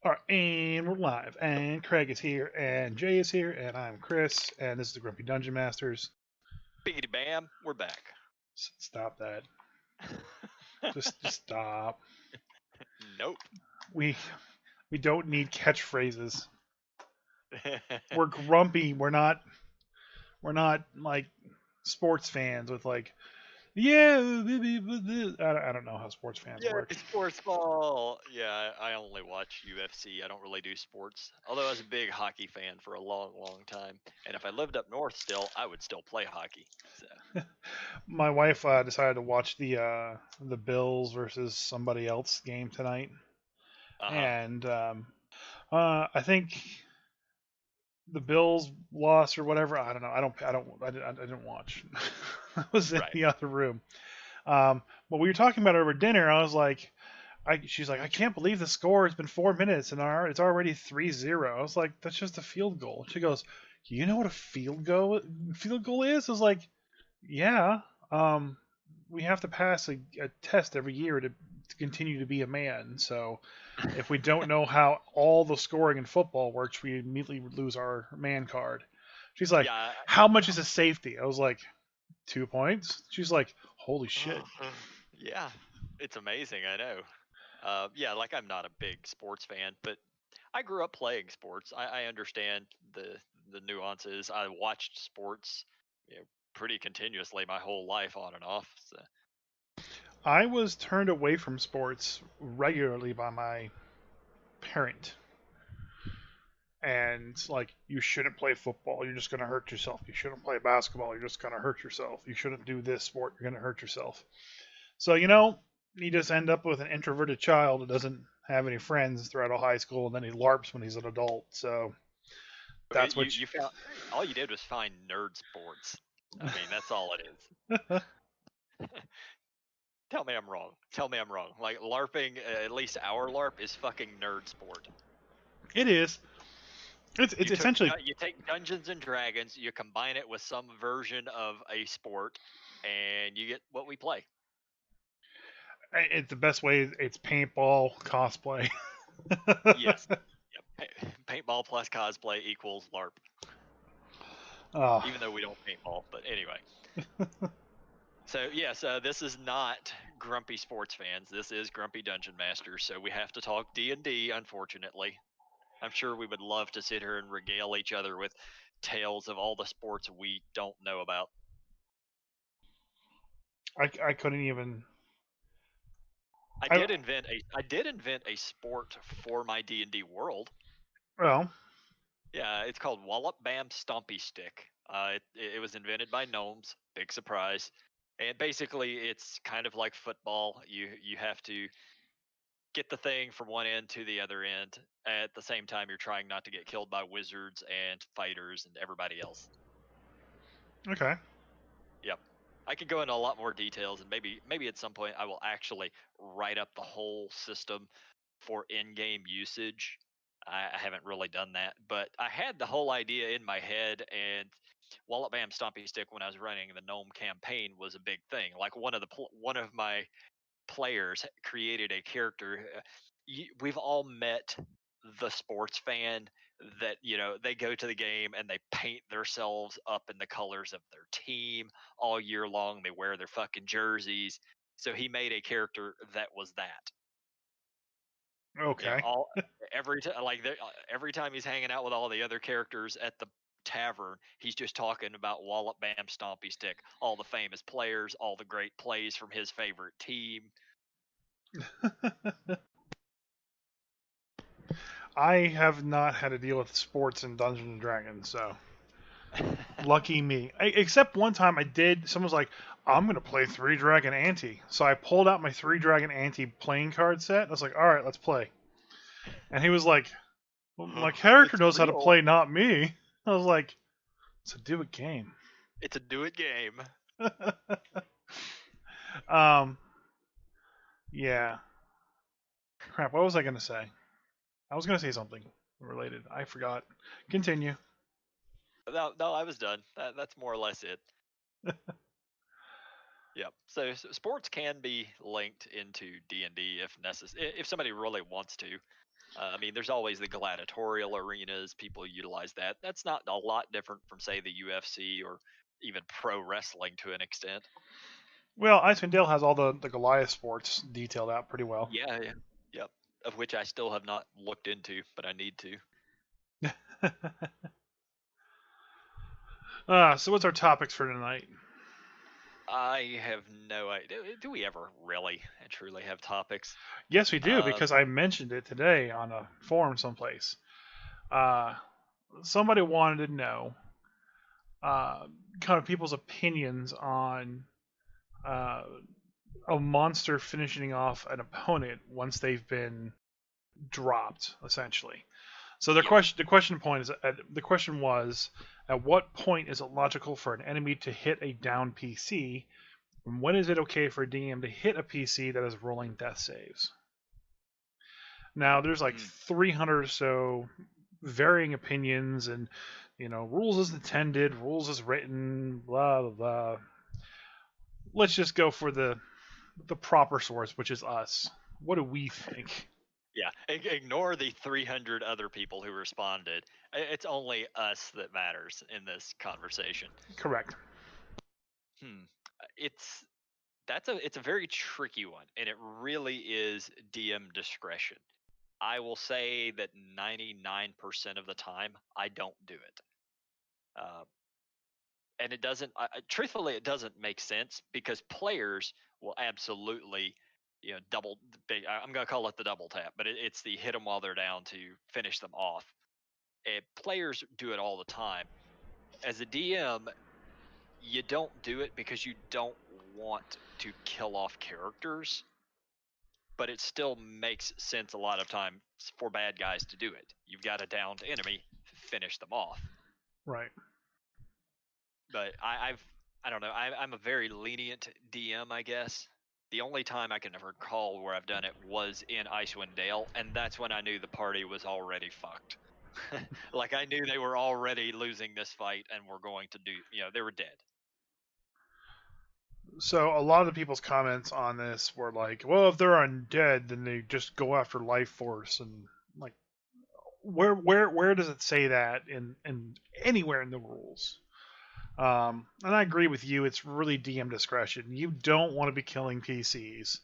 All right, and we're live. And Craig is here, and Jay is here, and I'm Chris, and this is the Grumpy Dungeon Masters. Biggity bam, we're back. Stop that. Just stop. Nope. We we don't need catchphrases. We're grumpy. We're not like sports fans with like yeah. I don't know how sports fans Yeah, work. sportsball. Yeah, I only watch UFC. I don't really do sports. Although I was a big hockey fan for a long, long time. And if I lived up north still, I would still play hockey. So, My wife decided to watch the Bills versus somebody else game tonight, uh-huh. and I think the Bills lost or whatever. I don't know. I didn't watch. I was in Right. the other room. But we were talking about it over dinner. I was like, she's like, I can't believe the score has been 4 minutes and it's already 3-0. I was like, that's just a field goal. She goes, you know what a field goal is? I was like, yeah. Um, we have to pass a test every year to continue to be a man. So if we don't know how all the scoring in football works, we immediately lose our man card. She's like, Yeah. how much is a safety? I was like, 2 points. She's like, holy shit. Yeah. It's amazing, I know. Yeah, like I'm not a big sports fan, but I grew up playing sports. I understand the nuances. I watched sports, you know, pretty continuously my whole life on and off. So. I was turned away from sports regularly by my parent. And like, you shouldn't play football. You're just going to hurt yourself. You shouldn't play basketball. You're just going to hurt yourself. You shouldn't do this sport. You're going to hurt yourself. So, you just end up with an introverted child who doesn't have any friends throughout all high school, and then he LARPs when he's an adult. So Okay, that's what. you found all you did was find nerd sports. I mean, that's all it is. Tell me I'm wrong. Tell me I'm wrong. Like LARPing, at least our LARP is fucking nerd sport. It is. It's essentially. You take Dungeons and Dragons, you combine it with some version of a sport, and you get what we play. It's the best way. It's paintball cosplay. Yes. Yep. Paintball plus cosplay equals LARP. Oh, Even though we don't paintball, but anyway. So yes, this is not Grumpy Sports Fans. This is Grumpy Dungeon Masters. So we have to talk D&D, unfortunately. I'm sure we would love to sit here and regale each other with tales of all the sports we don't know about. I couldn't even. I I did invent a sport for my D&D world. well, Yeah, it's called Wallop Bam Stompy Stick. It was invented by gnomes. Big surprise. And basically, it's kind of like football. You have to get the thing from one end to the other end. At the same time, you're trying not to get killed by wizards and fighters and everybody else. okay. Yep. I could go into a lot more details, and maybe at some point I will actually write up the whole system for in-game usage. I haven't really done that, but I had the whole idea in my head, and Wallop Bam Stompy Stick when I was running the Gnome campaign was a big thing. Like one of my players created a character. We've all met the sports fan that they go to the game and they paint themselves up in the colors of their team all year long. They wear their fucking jerseys. So he made a character that was that. Okay. All every time he's hanging out with all the other characters at the tavern, he's just talking about Wallop Bam Stompy Stick, all the famous players, all the great plays from his favorite team. I have not had to deal with sports in Dungeons and Dragons, so lucky me. Except one time I did. Someone was like, "I'm gonna play Three Dragon Ante," so I pulled out my Three Dragon Ante playing card set. I was like, "All right, let's play." And he was like, well, "My character It's knows how to real. play, not me." I was like, "It's a do it game." It's a do it game. um, yeah. Crap. What was I gonna say? I was gonna say something related. I forgot. Continue. No, I was done. That's more or less it. Yep. So sports can be linked into D&D if necessary, if somebody really wants to. I mean, there's always the gladiatorial arenas. People utilize that. That's not a lot different from, say, the UFC or even pro wrestling to an extent. Well, Icewind Dale has all the Goliath sports detailed out pretty well. Yeah, yeah, yep. Of which I still have not looked into, but I need to. So what's our topics for tonight? I have no idea. Do we ever really and truly have topips? Yes, we do, Uh, because I mentioned it today on a forum someplace. Uh, Somebody wanted to know kind of people's opinions on uh, a monster finishing off an opponent once they've been dropped, essentially. So yeah. the question was, at what point is it logical for an enemy to hit a down PC? And when is it okay for a DM to hit a PC that is rolling death saves? Now, there's like 300 or so varying opinions, and rules as intended, rules as written, blah blah blah. Let's just go for the proper source, which is us. What do we think? Yeah, ignore the 300 other people who responded. It's only us that matters in this conversation. Correct. It's it's a very tricky one, and it really is DM discretion. I will say that 99% of the time I don't do it. Uh, and it doesn't truthfully it doesn't make sense because players will absolutely double I'm going to call it the double tap, but it's the hit them while they're down to finish them off. And players do it all the time. As a DM, you don't do it because you don't want to kill off characters, but it still makes sense a lot of times for bad guys to do it. You've got a downed enemy, finish them off. Right. But I don't know. I'm a very lenient DM, I guess. The only time I can recall where I've done it was in Icewind Dale, and that's when I knew the party was already fucked. Like I knew they were already losing this fight and were going to do, they were dead. So a lot of the people's comments on this were like, well, if they're undead, then they just go after life force, and like, where does it say that in anywhere in the rules? And I agree with you. It's really DM discretion. You don't want to be killing PCs,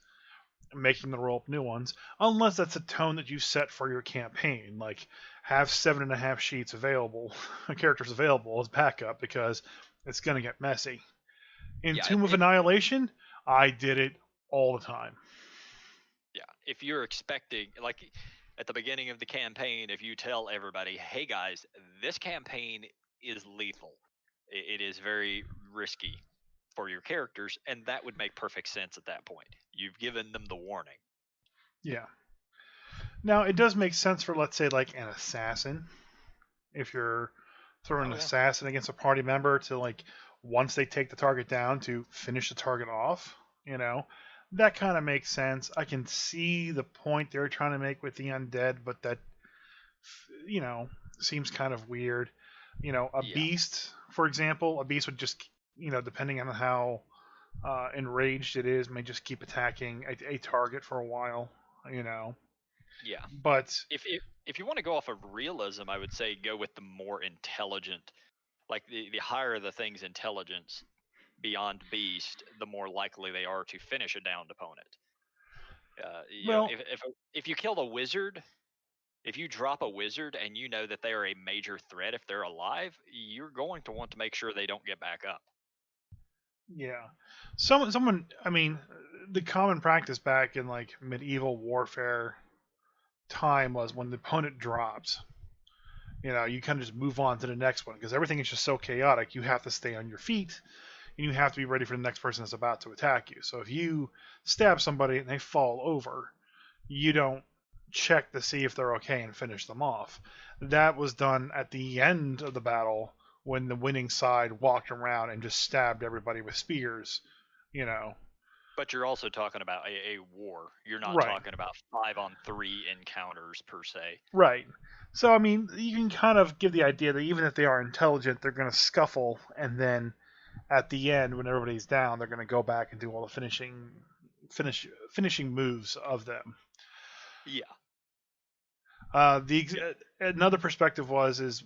making the roll up new ones, unless that's a tone that you set for your campaign. Like, have 7.5 sheets available, characters available as backup, because it's going to get messy. In Yeah, Tomb of Annihilation, I did it all the time. Yeah, if you're expecting, like at the beginning of the campaign, if you tell everybody, hey guys, this campaign is lethal, it is very risky for your characters, and that would make perfect sense at that point. You've given them the warning. Yeah. Now, it does make sense for, let's say, like an assassin. If you're throwing an assassin against a party member to, like, once they take the target down, to finish the target off, that kind of makes sense. I can see the point they're trying to make with the undead, but that, seems kind of weird. Beast, for example, a beast would just, depending on how enraged it is, may just keep attacking a target for a while, Yeah. But if you want to go off of realism, I would say go with the more intelligent, like the higher the thing's intelligence beyond beast, the more likely they are to finish a downed opponent. Well, if you kill the wizard, if you drop a wizard and you know that they are a major threat if they're alive, you're going to want to make sure they don't get back up. Yeah. Someone, I mean, the common practice back in like medieval warfare time was when the opponent drops, you kind of just move on to the next one because everything is just so chaotic. You have to stay on your feet and you have to be ready for the next person that's about to attack you. So if you stab somebody and they fall over, you don't check to see if they're okay and finish them off. That was done at the end of the battle when the winning side walked around and just stabbed everybody with spears, But you're also talking about a war. You're not Right. talking about 5-on-3 encounters per se. Right. So, I mean, you can kind of give the idea that even if they are intelligent, they're going to scuffle, and then at the end, when everybody's down, they're going to go back and do all the finishing moves of them. Yeah. Another perspective is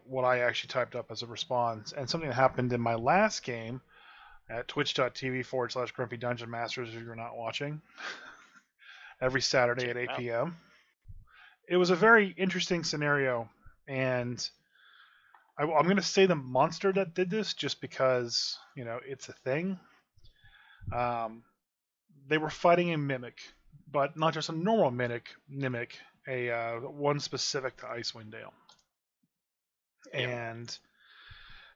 what I actually typed up as a response, and something that happened in my last game at twitch.tv/Grumpy Dungeon Masters if you're not watching, every Saturday at 8 p.m. It was a very interesting scenario, and I'm going to say the monster that did this just because, it's a thing. They were fighting a mimic, but not just a normal mimic, a one specific to Icewind Dale. And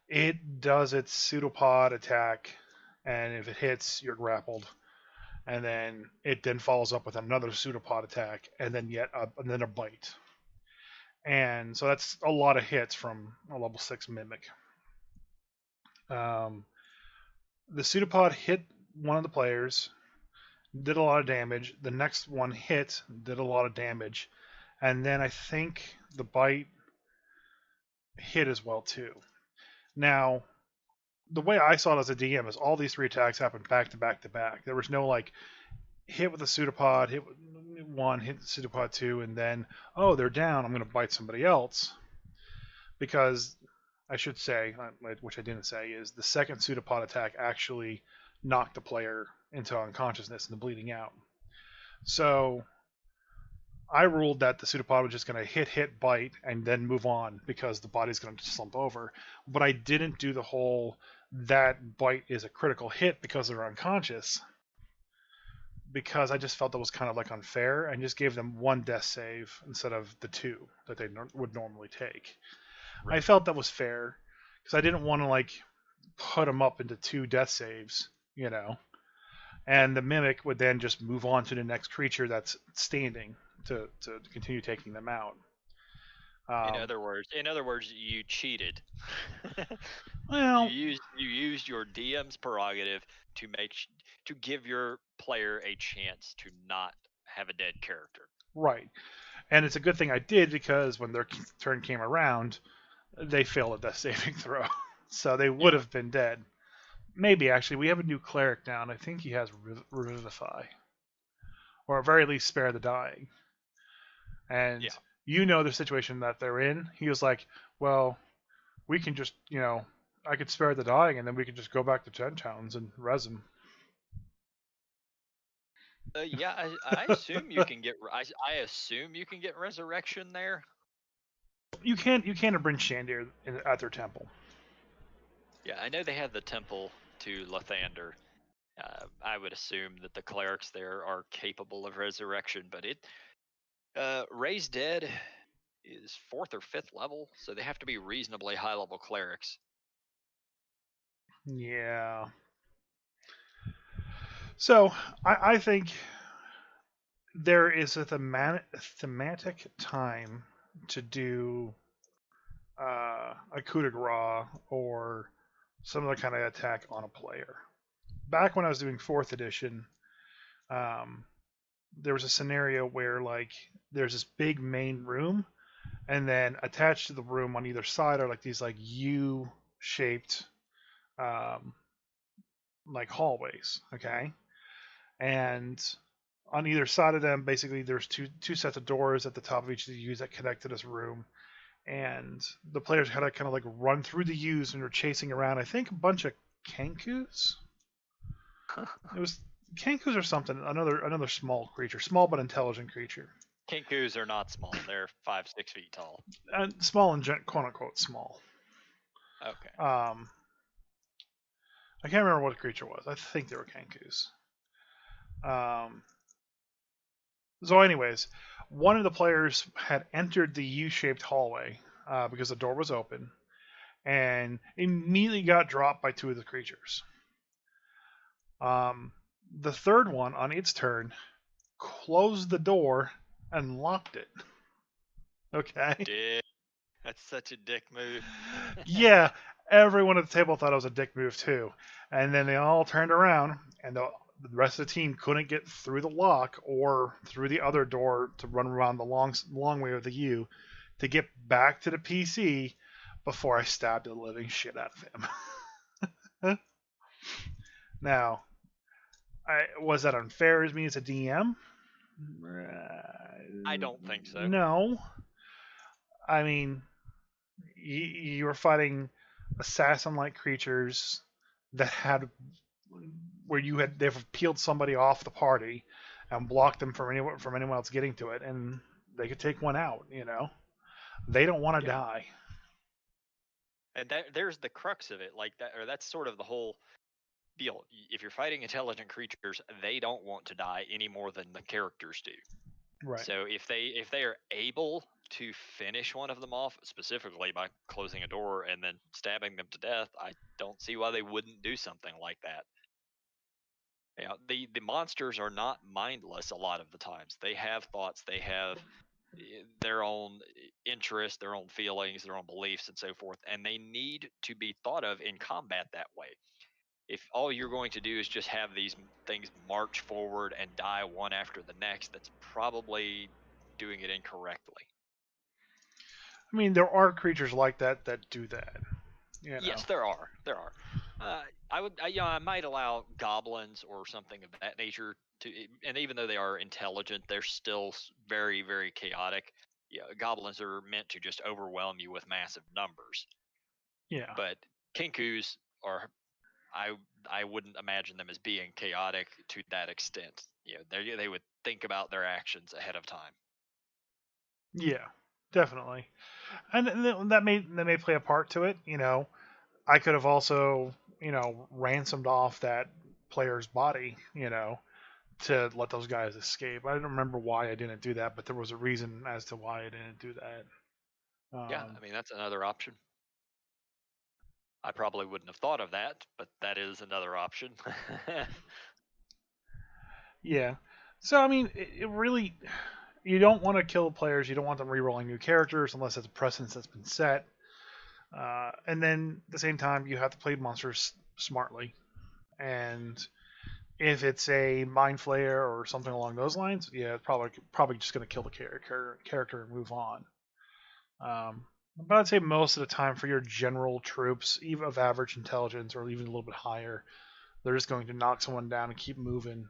it does its pseudopod attack, and if it hits, you're grappled. And then it follows up with another pseudopod attack, and then a bite. And so that's a lot of hits from a level 6 mimic. The pseudopod hit one of the players, did a lot of damage. The next one hit, did a lot of damage. And then I think the bite hit as well too. Now, the way I saw it as a DM is all these 3 attacks happened back to back to back. There was no like hit with the pseudopod, hit one, hit the pseudopod 2, and then, oh, they're down, I'm going to bite somebody else. Because I should say, which I didn't say, is the second pseudopod attack actually knocked the player into unconsciousness and bleeding out. So I ruled that the pseudopod was just going to hit, bite, and then move on because the body's going to slump over. But I didn't do the whole that bite is a critical hit because they're unconscious, because I just felt that was kind of like unfair and just gave them 1 death save instead of the 2 that they would normally take. Right. I felt that was fair because I didn't want to like put them up into 2 death saves, and the mimic would then just move on to the next creature that's standing to continue taking them out. In other words, you cheated. Well, you used your DM's prerogative to give your player a chance to not have a dead character. Right, and it's a good thing I did because when their turn came around, they failed a death saving throw, so they would have been dead. Maybe actually, we have a new cleric now, and I think he has Revivify, or at very least Spare the Dying. And the situation that they're in. He was like, "Well, we can just, I could spare the dying, and then we could just go back to 10 towns and res them." I assume you can get. I assume you can get resurrection there. You can't bring Shandir at their temple. Yeah, I know they have the temple to Lathander. I would assume that the clerics there are capable of resurrection, but Raise Dead is 4th or 5th level, so they have to be reasonably high level clerics. Yeah. So I think there is a thematic time to do a coup de grace or some other kind of attack on a player. Back when I was doing 4th edition, there was a scenario where like there's this big main room, and then attached to the room on either side are like these like U-shaped like hallways, okay? And on either side of them, basically there's two sets of doors at the top of each of the U's that connect to this room. And the players had to kind of like run through the U's and were chasing around, I think, a bunch of Kenkus. It was Kenkus or something, another small creature, small but intelligent creature. Kenkus are not small; they're 5-6 feet tall. Small and quote unquote small. Okay. I can't remember what the creature was. I think they were Kenkus. So, anyways, one of the players had entered the U-shaped hallway because the door was open, and immediately got dropped by 2 of the creatures. The third one, on its turn, closed the door and locked it. Okay? Dick. That's such a dick move. Yeah, everyone at the table thought it was a dick move too. And then they all turned around, and the rest of the team couldn't get through the lock or through the other door to run around the long way of the U to get back to the PC before I stabbed the living shit out of him. Now, was that unfair as me as a DM? I don't think so. No. I mean, you're fighting assassin-like creatures that had where they've peeled somebody off the party and blocked them from anyone else getting to it, and they could take one out. They don't want to Yeah. die. And there's the crux of it, like that, or that's sort of the whole deal. If you're fighting intelligent creatures, they don't want to die any more than the characters do. Right. So if they are able to finish one of them off, specifically by closing a door and then stabbing them to death, I don't see why they wouldn't do something like that. The monsters are not mindless a lot of the times. They have thoughts. They have their own interests, their own feelings, their own beliefs, and so forth, and they need to be thought of in combat that way. If all you're going to do is just have these things march forward and die one after the next, that's probably doing it incorrectly. I mean, there are creatures like that do that. Yes, there are. There are. I might allow goblins or something of that nature to, and even though they are intelligent, they're still very, very chaotic. Yeah, goblins are meant to just overwhelm you with massive numbers, Yeah. but kinkus are, I I wouldn't imagine them as being chaotic to that extent. They would think about their actions ahead of time. Yeah. Definitely. And that may play a part to it. I could have also ransomed off that player's body. To let those guys escape. I don't remember why I didn't do that, but there was a reason as to why I didn't do that. Yeah, I mean that's another option. I probably wouldn't have thought of that, but that is another option. Yeah. So I mean, it really, you don't want to kill the players. You don't want them rerolling new characters unless it's a precedence that's been set. And then at the same time, you have to play monsters smartly. And if it's a mind flayer or something along those lines, yeah, it's probably just going to kill the character and move on. But I'd say most of the time for your general troops, even of average intelligence or even a little bit higher, they're just going to knock someone down and keep moving.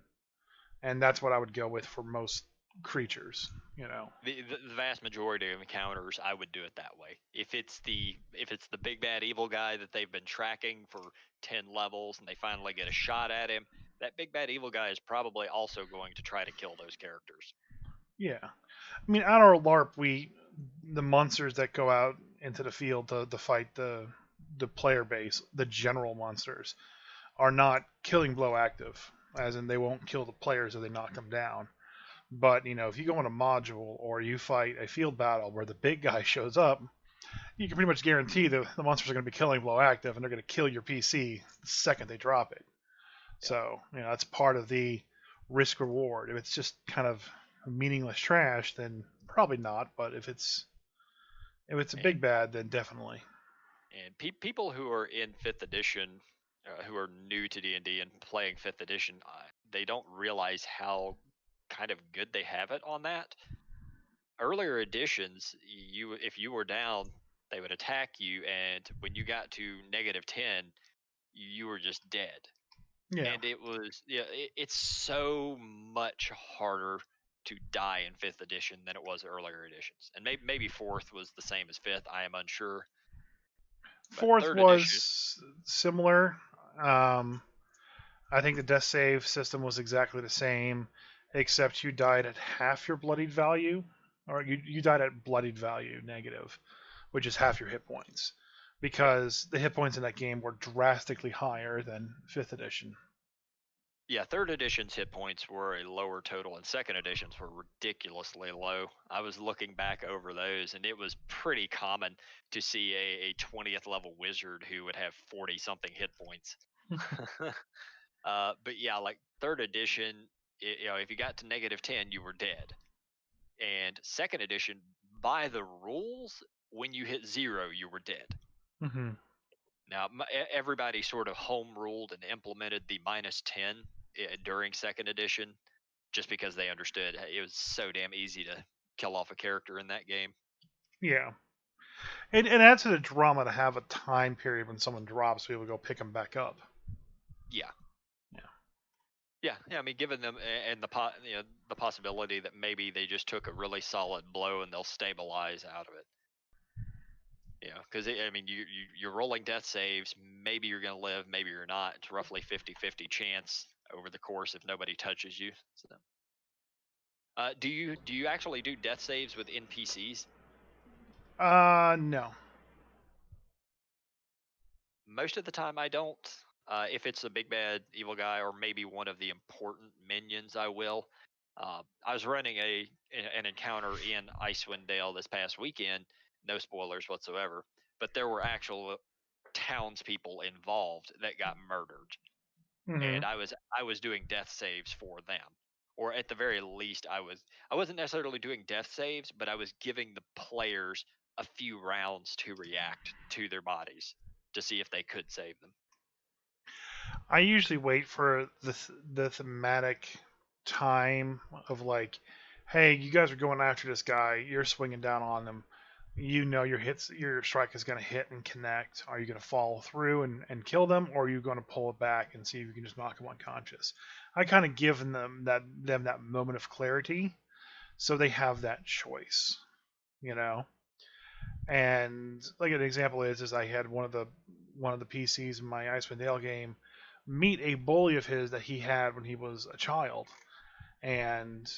And that's what I would go with for most creatures. The vast majority of encounters, I would do it that way. If it's the big bad evil guy that they've been tracking for 10 levels and they finally get a shot at him, that big bad evil guy is probably also going to try to kill those characters. Yeah. I mean, at our LARP, the monsters that go out into the field to fight the player base, the general monsters, are not killing blow active, as in they won't kill the players if they knock them down. But if you go in a module or you fight a field battle where the big guy shows up, you can pretty much guarantee that the monsters are going to be killing blow active and they're going to kill your PC the second they drop it. Yeah. So that's part of the risk reward. If it's just kind of meaningless trash, then probably not. But if it's a big bad, then definitely. And people who are in fifth edition, who are new to D&D and playing fifth edition, they don't realize how kind of good they have it on that. Earlier editions, if you were down, they would attack you, and when you got to -10, you were just dead. Yeah. And it's so much harder to die in fifth edition than it was earlier editions, and maybe fourth was the same as fifth. I am unsure. Fourth was similar. I think the death save system was exactly the same, except you died at half your bloodied value, or you died at bloodied value negative, which is half your hit points, because the hit points in that game were drastically higher than fifth edition. Yeah, third edition's hit points were a lower total, and second editions were ridiculously low. I was looking back over those, and it was pretty common to see a 20th level wizard who would have 40 something hit points. But yeah, like third edition, if you got to -10, you were dead. And second edition, by the rules, when you hit 0, you were dead. Mm-hmm. Now, everybody sort of home ruled and implemented the -10 during second edition, just because they understood it was so damn easy to kill off a character in that game. Yeah. It adds to the drama to have a time period when someone drops, we will go pick them back up. Yeah. Yeah. Yeah, yeah. I mean, given them and the possibility that maybe they just took a really solid blow and they'll stabilize out of it. Because I mean, you're rolling death saves. Maybe you're going to live, maybe you're not. It's roughly 50-50 chance over the course if nobody touches you. So, do you actually do death saves with NPCs? No. Most of the time, I don't. If it's a big bad evil guy or maybe one of the important minions, I will. I was running an encounter in Icewind Dale this past weekend. No spoilers whatsoever, but there were actual townspeople involved that got murdered, Hmm. and I was doing death saves for them, or at the very least, I wasn't necessarily doing death saves, but I was giving the players a few rounds to react to their bodies to see if they could save them. I usually wait for the thematic time of like, hey, you guys are going after this guy. You're swinging down on them. You know your strike is going to hit and connect. Are you going to follow through and kill them, or are you going to pull it back and see if you can just knock them unconscious? I kind of give them that moment of clarity, so they have that choice, you know. And like an example is I had one of the PCs in my Icewind Dale game meet a bully of his that he had when he was a child, and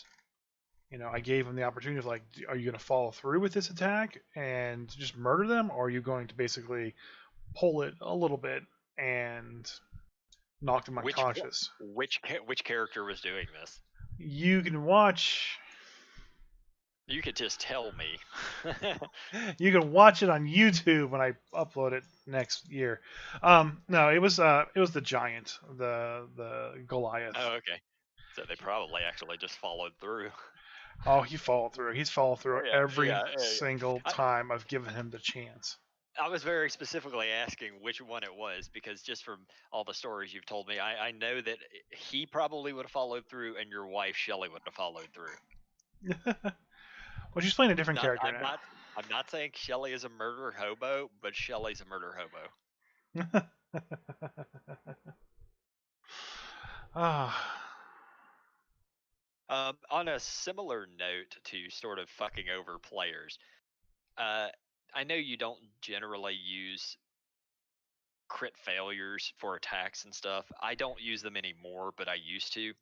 I gave him the opportunity of like, are you going to follow through with this attack and just murder them, or are you going to basically pull it a little bit and knock them Which unconscious? which character was doing this? You can watch. You could just tell me. You can watch it on YouTube when I upload it next year. No, it was the giant, the Goliath. Oh, okay. So they probably actually just followed through. Oh, he followed through. He's followed Oh, through yeah, every yeah, yeah, yeah. single time I've given him the chance. I was very specifically asking which one it was because just from all the stories you've told me, I know that he probably would have followed through, and your wife Shelley would have followed through. Well, she's playing a different Not, character I'm now. not, I'm not saying Shelley is a murder hobo, but Shelley's a murder hobo. Ah, On a similar note to sort of fucking over players, uh, I know you don't generally use crit failures for attacks and stuff. I don't use them anymore, but I used to.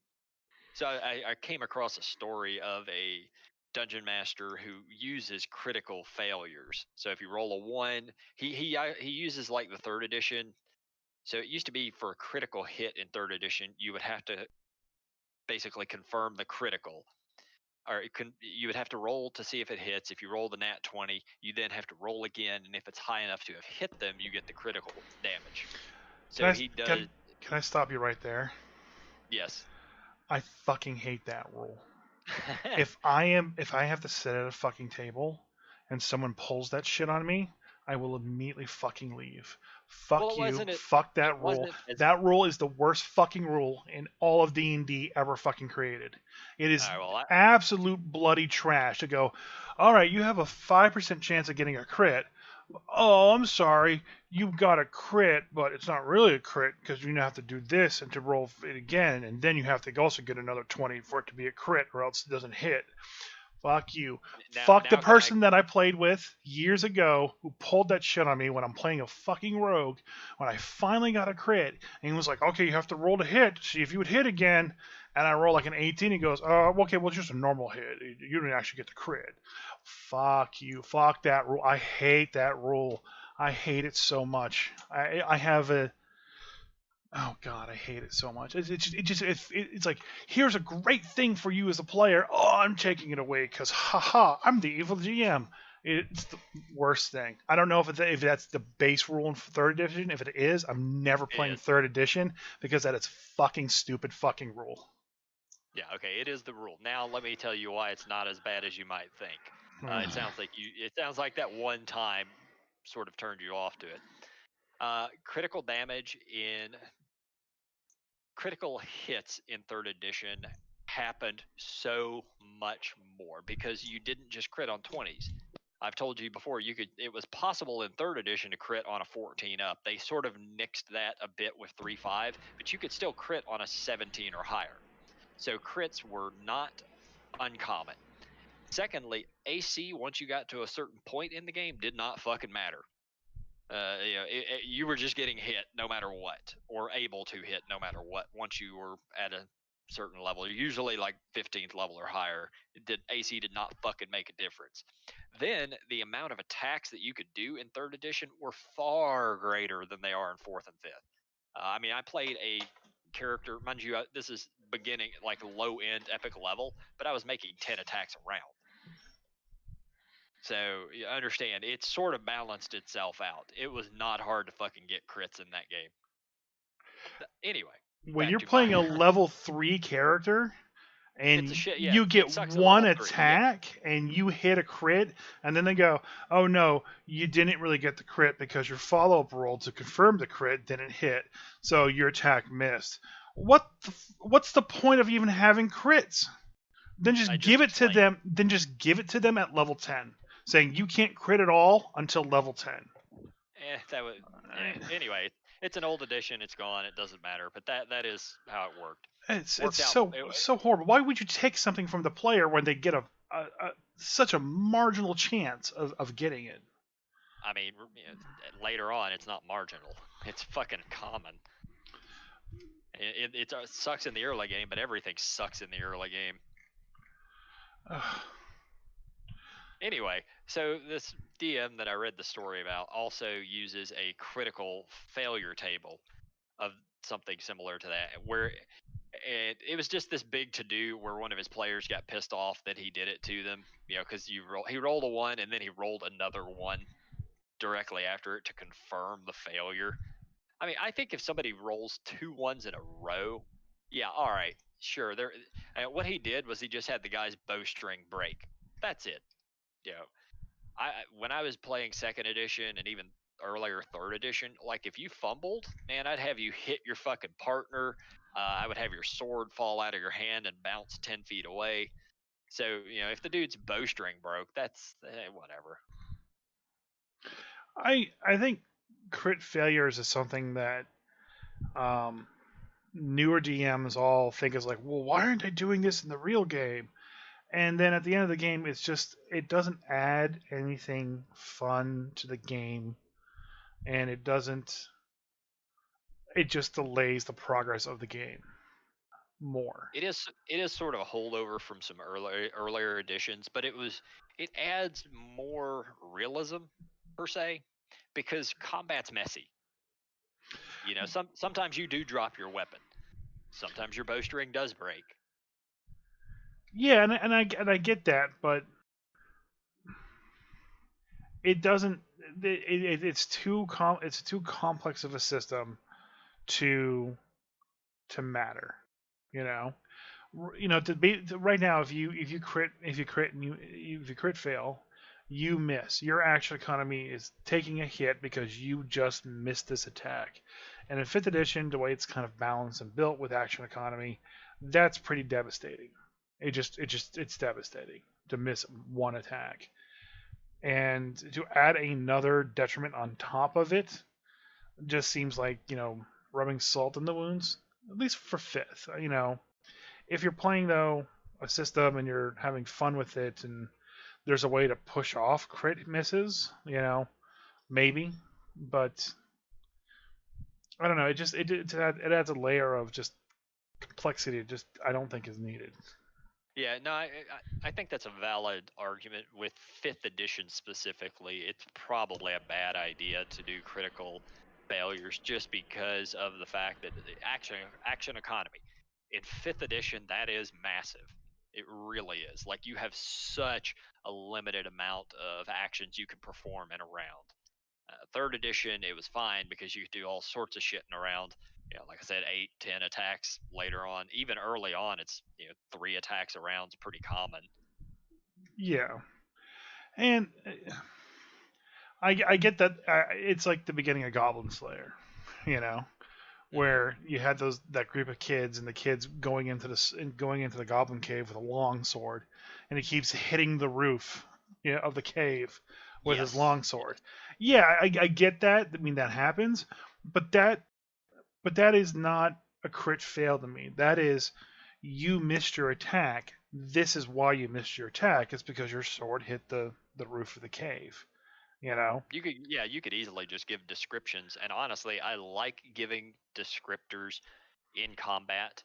So I came across a story of a dungeon master who uses critical failures. So if you roll a one, he uses like the third edition. So it used to be for a critical hit in third edition, you would have to basically confirm the critical, or you would have to roll to see if it hits. If you roll the nat 20, you then have to roll again, and if it's high enough to have hit them, you get the critical damage. can So I he can does. can I stop you right there? Yes. I fucking hate that rule. If I have to sit at a fucking table and someone pulls that shit on me, I will immediately fucking leave. Well, Fuck it you. wasn't it. Fuck It that rule. wasn't as. That rule is the worst fucking rule in all of D&D ever fucking created. It All is right. Well, absolute bloody trash to go, all right, you have a 5% chance of getting a crit. Oh, I'm sorry, you got a crit, but it's not really a crit because you have to do this and to roll it again, and then you have to also get another 20 for it to be a crit, or else it doesn't hit. Fuck you. now Fuck the now can I? person that I played with years ago who pulled that shit on me when I'm playing a fucking rogue. When I finally got a crit, and he was like, okay, you have to roll to hit, see if you would hit again. And I roll like an 18. He goes, okay, well, it's just a normal hit. You didn't actually get the crit. Fuck you. Fuck that rule. I hate that rule. I hate it so much. I have a. Oh God, I hate it so much. It's like, here's a great thing for you as a player. Oh, I'm taking it away because haha, I'm the evil GM. It's the worst thing. I don't know if that's the base rule in third edition. If it is, I'm never It playing is. third edition because that is fucking stupid fucking rule. Yeah. Okay. It is the rule. Now let me tell you why it's not as bad as you might think. It sounds like you. It sounds like that one time sort of turned you off to it. Critical damage in critical hits in third edition happened so much more because you didn't just crit on 20s. I've told you before, it was possible in third edition to crit on a 14 up. They sort of nixed that a bit with 3.5, but you could still crit on a 17 or higher. So crits were not uncommon. Secondly, AC, once you got to a certain point in the game, did not fucking matter. You were just getting hit no matter what, or able to hit no matter what. Once you were at a certain level, usually like 15th level or higher, AC did not fucking make a difference. Then the amount of attacks that you could do in third edition were far greater than they are in fourth and fifth. I mean, I played a character, mind you, this is beginning like low end epic level, but I was making 10 attacks a round. So you understand, it sort of balanced itself out. It was not hard to fucking get crits in that game. Anyway, when you're playing a level 3 character and you get one attack and you hit a crit, and then they go, oh no, you didn't really get the crit because your follow-up roll to confirm the crit didn't hit, so your attack missed. What's the point of even having crits? Then just give it to them. Then just give it to them at level 10, saying you can't crit at all until level 10. Anyway, it's an old edition. It's gone. It doesn't matter. But that is how it worked. It's so horrible. Why would you take something from the player when they get such a marginal chance of getting it? I mean, later on, it's not marginal. It's fucking common. It sucks in the early game, but everything sucks in the early game. Anyway, so this DM that I read the story about also uses a critical failure table of something similar to that, where it was just this big to do where one of his players got pissed off that he did it to them, because he rolled a 1 and then he rolled another 1 directly after it to confirm the failure. I mean, I think if somebody rolls 2 1s in a row, yeah, all right, sure. What he did was he just had the guy's bowstring break. That's it. When I was playing second edition and even earlier third edition, like if you fumbled, man, I'd have you hit your fucking partner. I would have your sword fall out of your hand and bounce 10 feet away. So, if the dude's bowstring broke, that's whatever. I think crit failures is something that newer DMs all think is like, well, why aren't I doing this in the real game? And then at the end of the game, it doesn't add anything fun to the game, and it just delays the progress of the game more. It is sort of a holdover from some earlier editions, but it adds more realism per se, because combat's messy. Sometimes you do drop your weapon. Sometimes your bowstring does break. Yeah, and I get that, but it doesn't. It's too complex of a system to matter. Right now, if you crit fail, you miss. Your action economy is taking a hit because you just missed this attack. And in 5th edition, the way it's kind of balanced and built with action economy, that's pretty devastating. It's devastating to miss one attack. And to add another detriment on top of it just seems like, rubbing salt in the wounds, at least for 5th. If you're playing, though, a system and you're having fun with it and there's a way to push off crit misses, maybe. But I don't know. It adds a layer of just complexity. I don't think is needed. Yeah, no, I think that's a valid argument. With 5th edition specifically, it's probably a bad idea to do critical failures just because of the fact that the action economy in 5th edition, that is massive. It really is. Like, you have such a limited amount of actions you can perform in a round. 3rd edition, it was fine because you could do all sorts of shit in a round. Like I said, 8, 10 attacks later on. Even early on, it's 3 attacks a round's pretty common. Yeah, and I get that. It's like the beginning of Goblin Slayer, where you had that group of kids and the kids going into the Goblin Cave with a long sword, and it keeps hitting the roof of the cave with his Yes. longsword. Yeah, I get that. I mean, that happens, but that is not a crit fail to me. That is, you missed your attack. This is why you missed your attack. It's because your sword hit the roof of the cave. You know. You could easily just give descriptions, and honestly, I like giving descriptors in combat.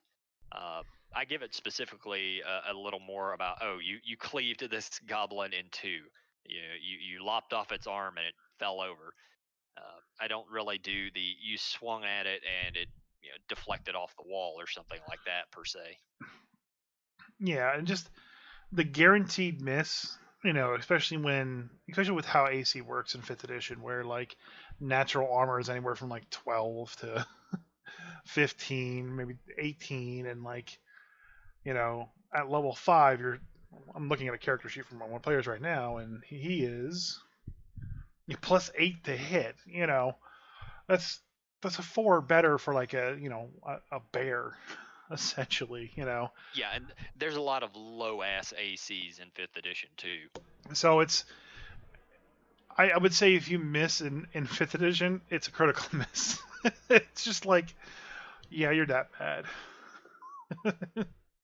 Uh, I give it specifically a little more about, oh, you cleaved this goblin in two. You lopped off its arm and it fell over. I don't really do the you swung at it and it deflected off the wall or something like that per se. Yeah, and just the guaranteed miss. Especially with how AC works in fifth edition, where like natural armor is anywhere from like 12 to 15, maybe 18, and like at level 5, I'm looking at a character sheet from one players right now, and he is plus 8 to hit. That's that's a 4 better for like a bear, essentially. Yeah, and there's a lot of low ass ACs in fifth edition too. So I would say if you miss in fifth edition, it's a critical miss. It's just like, yeah, you're that bad.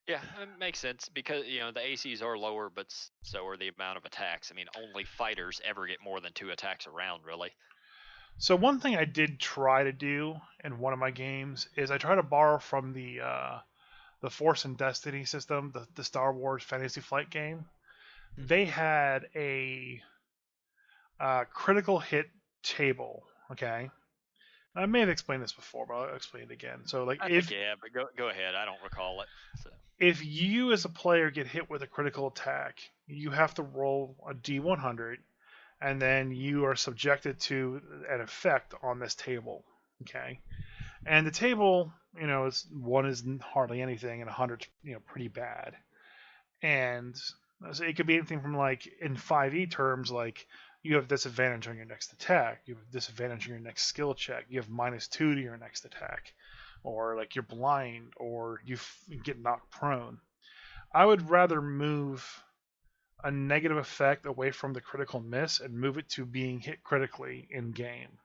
Yeah, it makes sense because the ACs are lower, but so are the amount of attacks. I mean, only fighters ever get more than 2 attacks around, really. So one thing I did try to do in one of my games is I try to borrow from the Force and Destiny system, the Star Wars Fantasy Flight game. They had a critical hit table. Okay, I may have explained this before, but I'll explain it again. So like I think yeah, but go ahead. I don't recall it. So. If you as a player get hit with a critical attack, you have to roll a D100, and then you are subjected to an effect on this table. Okay, and the table, is 1 is hardly anything, and 100's pretty bad. And so it could be anything from like in 5e terms, like you have disadvantage on your next attack, you have disadvantage on your next skill check, you have -2 to your next attack, or like you're blind, or you get knocked prone. I would rather move a negative effect away from the critical miss and move it to being hit critically in game.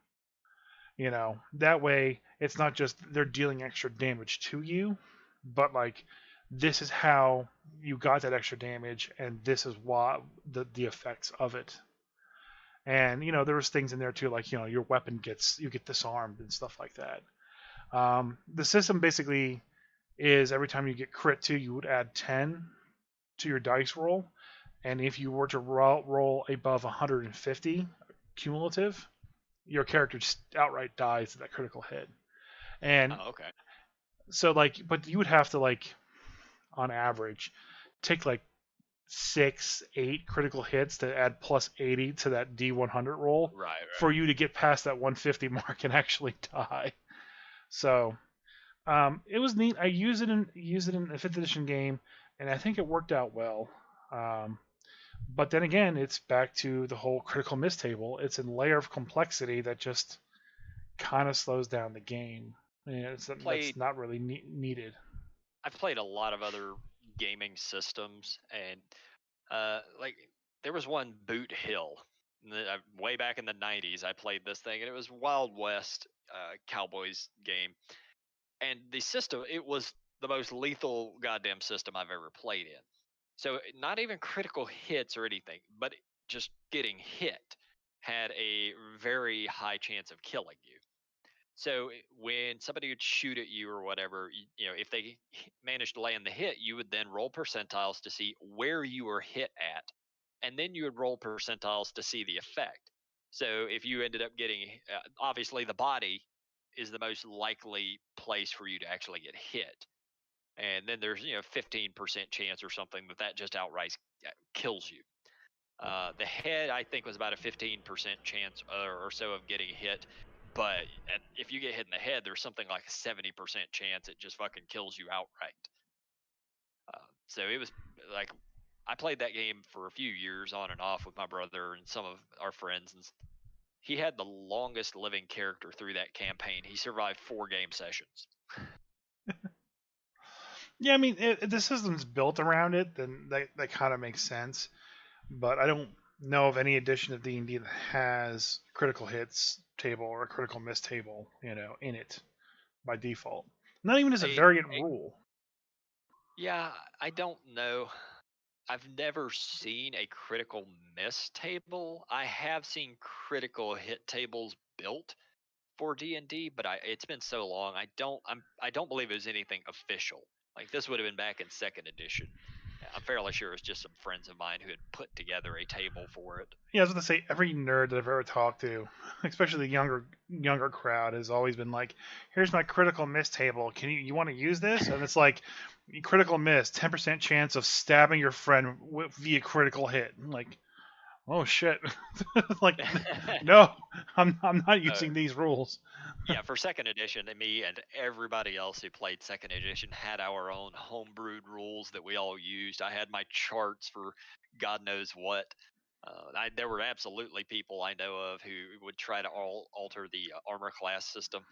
That way it's not just they're dealing extra damage to you, but like this is how you got that extra damage, and this is why the effects of it. And there was things in there too, like your weapon you get disarmed and stuff like that. The system basically is every time you get crit 2, you would add 10 to your dice roll, and if you were to roll above 150 cumulative, your character just outright dies to that critical hit. And okay. So but you would have to on average take like 6-8 critical hits to add plus 80 to that D100 roll, right. for you to get past that 150 mark and actually die. So it was neat. I used it in a 5th edition game, and I think it worked out well. But then again, it's back to the whole critical miss table. It's a layer of complexity that just kind of slows down the game. That's not really needed. I've played a lot of other gaming systems, and there was one Boot Hill. Way back in the 90s, I played this thing, and it was Wild West Cowboys game. And the system, it was the most lethal goddamn system I've ever played in. So not even critical hits or anything, but just getting hit had a very high chance of killing you. So when somebody would shoot at you or whatever, if they managed to land the hit, you would then roll percentiles to see where you were hit at, and then you would roll percentiles to see the effect. So if you ended up getting, obviously the body is the most likely place for you to actually get hit, and then there's 15% chance or something that just outright kills you. The head, I think, was about a 15% chance or so of getting hit. But if you get hit in the head, there's something like a 70% chance it just fucking kills you outright. So it was like, I played that game for a few years on and off with my brother and some of our friends. And he had the longest living character through that campaign. He survived 4 game sessions. Yeah, I mean, the system's built around it, then that kind of makes sense. But I don't know of any edition of D&D that has critical hits table or a critical miss table, in it by default. Not even as a A, variant a rule. yeah, I don't know. I've never seen a critical miss table. I have seen critical hit tables built for D&D, but it's been so long. I don't believe it was anything official. Like this would have been back in second edition. I'm fairly sure it's just some friends of mine who had put together a table for it. Yeah, I was going to say every nerd that I've ever talked to, especially the younger crowd, has always been like, "Here's my critical miss table. You want to use this?" And it's like, critical miss, 10% chance of stabbing your friend via critical hit. I'm like, oh shit! Like, no, I'm not Uh, using these rules. yeah, for second edition, me and everybody else who played second edition had our own homebrewed rules that we all used. I had my charts for God knows what. There were absolutely people I know of who would try to alter the armor class system.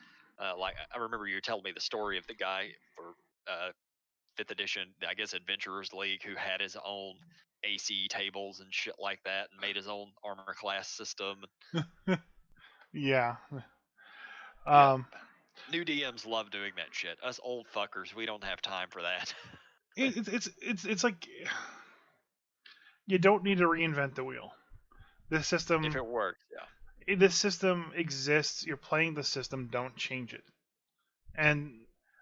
Like I remember you telling me the story of the guy for fifth edition, I guess Adventurers League, who had his own AC tables and shit like that, and made his own armor class system. Yeah. Yep. Um, New DMs love doing that shit. Us old fuckers, we don't have time for that. it's like you don't need to reinvent the wheel. This If system it works, yeah. this system exists. You're playing the system. Don't change it. And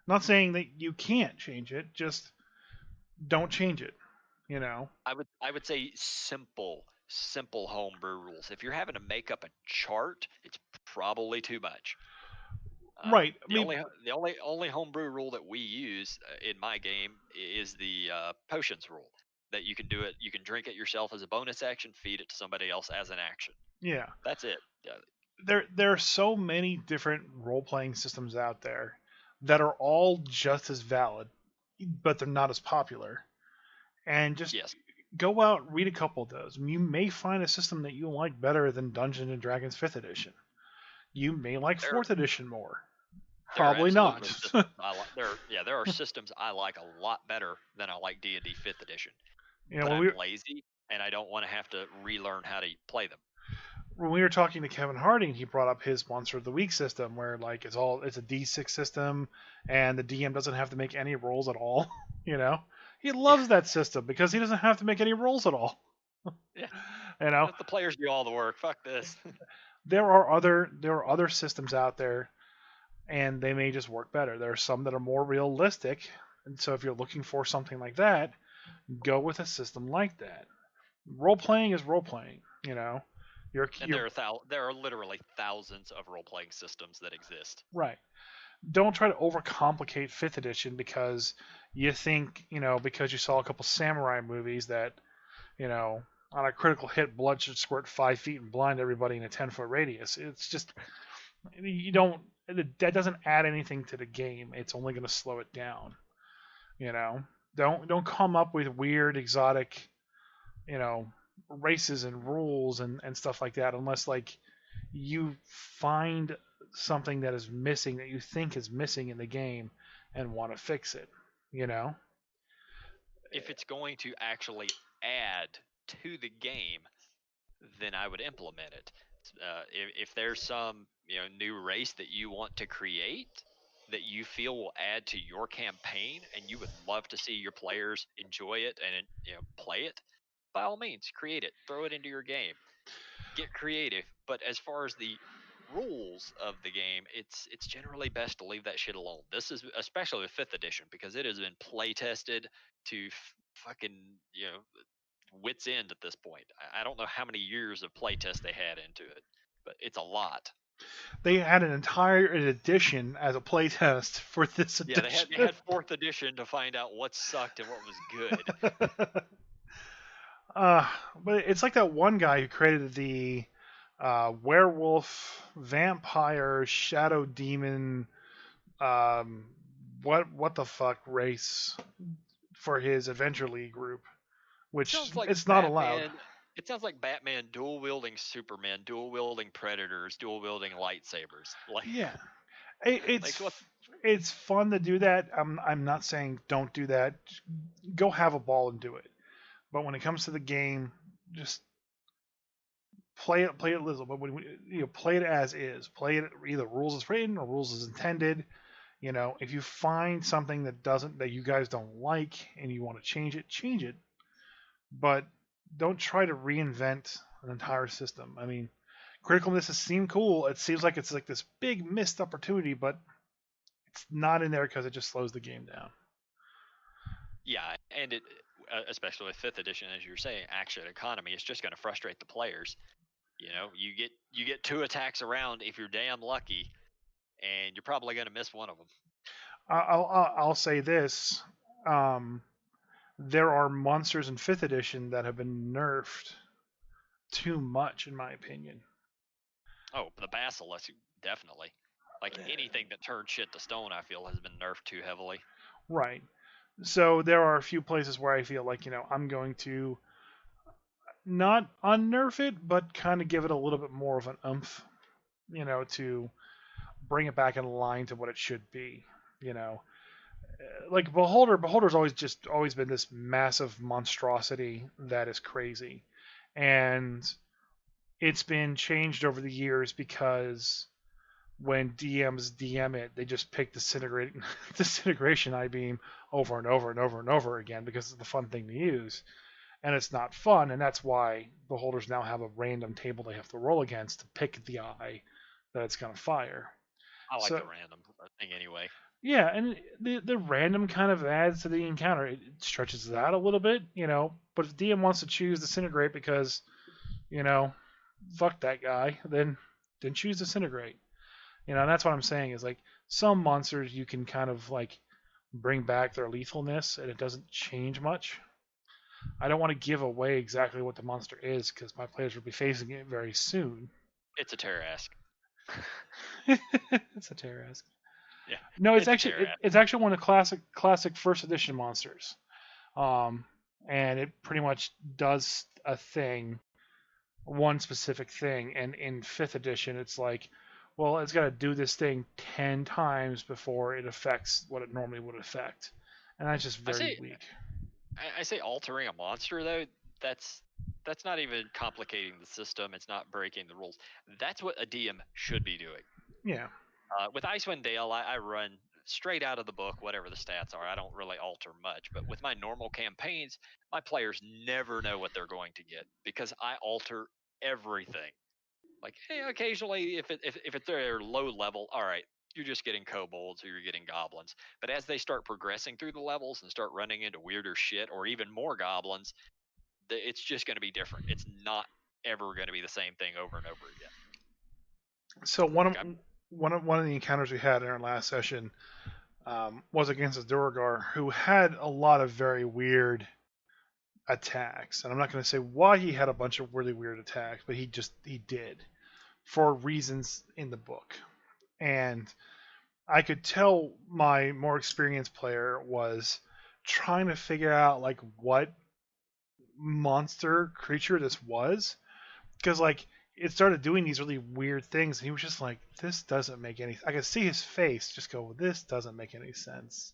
not saying that you can't change it. Just don't change it. You know. I would say simple homebrew rules. If you're having to make up a chart, it's probably too much. Right. I The mean, only homebrew rule that we use in my game is the potions rule. That you can do it, you can drink it yourself as a bonus action, feed it to somebody else as an action. yeah. That's it. Yeah, There are so many different role playing systems out there that are all just as valid, but they're not as popular. And just yes, go out, read a couple of those. You may find a system that you like better than Dungeons and Dragons 5th edition. You may like there 4th edition more. there are Probably not. absolutely systems I like. There are systems I like a lot better than I like D&D 5th edition. But When I'm lazy and I don't want to have to relearn how to play them. we were talking to Kevin Harding, he brought up his Monster of the Week system, where like it's a D6 system, and the DM doesn't have to make any rolls at all. He loves that system because he doesn't have to make any rolls at all. Yeah, you know, let the players do all the work. Fuck this. there are other systems out there, and they may just work better. There are some that are more realistic, and so if you're looking for something like that, go with a system like that. Role playing is role playing. And there are literally thousands of role playing systems that exist. right. Don't try to overcomplicate 5th edition because you think, because you saw a couple samurai movies that, on a critical hit, blood should squirt 5 feet and blind everybody in a 10-foot radius. It's just, that doesn't add anything to the game. It's only going to slow it down. Don't come up with weird, exotic, you know, races and rules and stuff like that unless, like, you find something that is missing that you think is missing in the game and want to fix it, you know? If it's going to actually add to the game, then I would implement it. If there's some new race that you want to create that you feel will add to your campaign and you would love to see your players enjoy it and play it, by all means create it, throw it into your game, get creative. But as far as the rules of the game, it's generally best to leave that shit alone. This is especially with 5th edition because it has been play tested to fucking wits end at this point. I don't know how many years of playtest they had into it, but it's a lot. They had an entire edition as a playtest for this Yeah, edition. they had 4th edition to find out what sucked and what was good. But it's like that one guy who created the werewolf, vampire, shadow demon, what the fuck race for his Adventure League group, which Like it's not allowed. It sounds like Batman dual wielding Superman, dual wielding Predators, dual wielding lightsabers. Like Yeah, it's like it's fun to do that. I'm not saying don't do that. Go have a ball and do it. But when it comes to the game, just play it little, but play it as is. Play it either rules as written or rules as intended. If you find something that you guys don't like and you want to change it. But don't try to reinvent an entire system. I mean, criticalness has seemed cool. It seems like it's like this big missed opportunity, but it's not in there because it just slows the game down. Yeah, and it, especially with fifth edition, as you were saying, action economy, it's just going to frustrate the players. You get 2 attacks around if you're damn lucky, and you're probably going to miss one of them. I'll say this: there are monsters in fifth edition that have been nerfed too much, in my opinion. Oh, the basilisk, definitely. Like anything that turns shit to stone, I feel has been nerfed too heavily. Right. So there are a few places where I feel like I'm going to not unnerf it, but kind of give it a little bit more of an oomph, to bring it back in line to what it should be. Like Beholder's always been this massive monstrosity that is crazy, and it's been changed over the years because when DMs DM it, they just pick disintegration I beam over and over and over and over again because it's the fun thing to use, and it's not fun, and that's why Beholders now have a random table they have to roll against to pick the eye that it's going to fire. I like the random thing anyway. Yeah, and the random kind of adds to the encounter. It stretches it out a little bit, But if DM wants to choose Disintegrate because, fuck that guy, then choose Disintegrate. And that's what I'm saying is like some monsters you can kind of like bring back their lethalness and it doesn't change much. I don't want to give away exactly what the monster is because my players will be facing it very soon. It's a Terrask. It's a Terrask. Yeah. No, it's actually one of the classic first edition monsters. And it pretty much does a thing, one specific thing. And in fifth edition, it's like, well, it's got to do this thing 10 times before it affects what it normally would affect, and that's just very weak. I say altering a monster though. That's not even complicating the system. It's not breaking the rules. That's what a DM should be doing. Yeah. With Icewind Dale, I run straight out of the book, whatever the stats are. I don't really alter much. But with my normal campaigns, my players never know what they're going to get because I alter everything. Like, hey, occasionally, if it's they're low level, all right, you're just getting kobolds or you're getting goblins. But as they start progressing through the levels and start running into weirder shit or even more goblins, it's just going to be different. It's not ever going to be the same thing over and over again. So one of the encounters we had in our last session was against a Duergar who had a lot of very weird attacks, and I'm not going to say why he had a bunch of really weird attacks, but he did for reasons in the book, and I could tell my more experienced player was trying to figure out like what monster creature this was, because like it started doing these really weird things, and he was just like, "This doesn't make any." I could see his face just go, "This doesn't make any sense."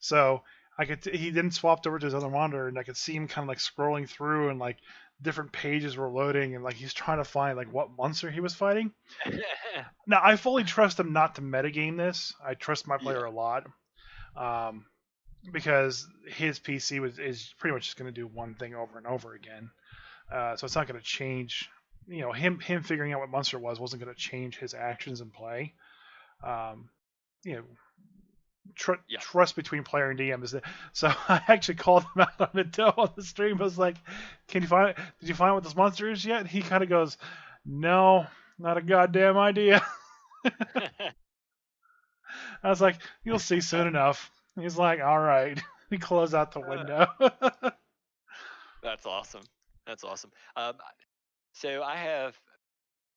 So he then swapped over to his other monitor, and I could see him kind of like scrolling through, and like different pages were loading, and like he's trying to find like what monster he was fighting. Now I fully trust him not to metagame this. I trust my player a lot, because his PC is pretty much just going to do one thing over and over again. So it's not going to change. Him figuring out what monster it wasn't going to change his actions in play. Trust between player and DM is that. So I actually called him out on it on the stream. I was like, did you find what this monster is yet? He kind of goes, no, not a goddamn idea. I was like, you'll see soon enough. He's like, all right. We close out the window. That's awesome. So I have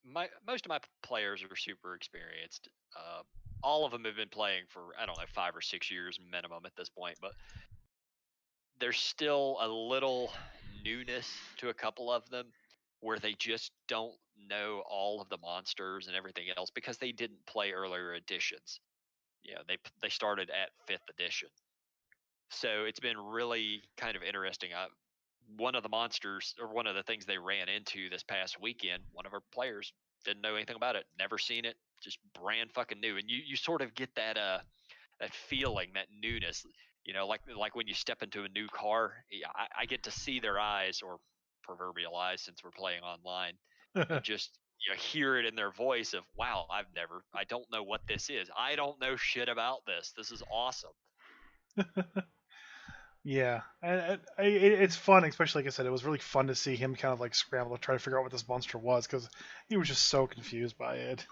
most of my players are super experienced. All of them have been playing for, I don't know, 5 or 6 years minimum at this point, but there's still a little newness to a couple of them where they just don't know all of the monsters and everything else because they didn't play earlier editions. They started at 5th edition. So it's been really kind of interesting. one of the monsters, or one of the things they ran into this past weekend, one of our players didn't know anything about it, never seen it, just brand fucking new. And you sort of get that feeling, that newness, like when you step into a new car. Yeah, I get to see their eyes, or proverbial eyes, since we're playing online, and just hear it in their voice of, wow, I don't know what this is. I don't know shit about this. This is awesome. Yeah, and it's fun, especially like I said, it was really fun to see him kind of like scramble to try to figure out what this monster was because he was just so confused by it.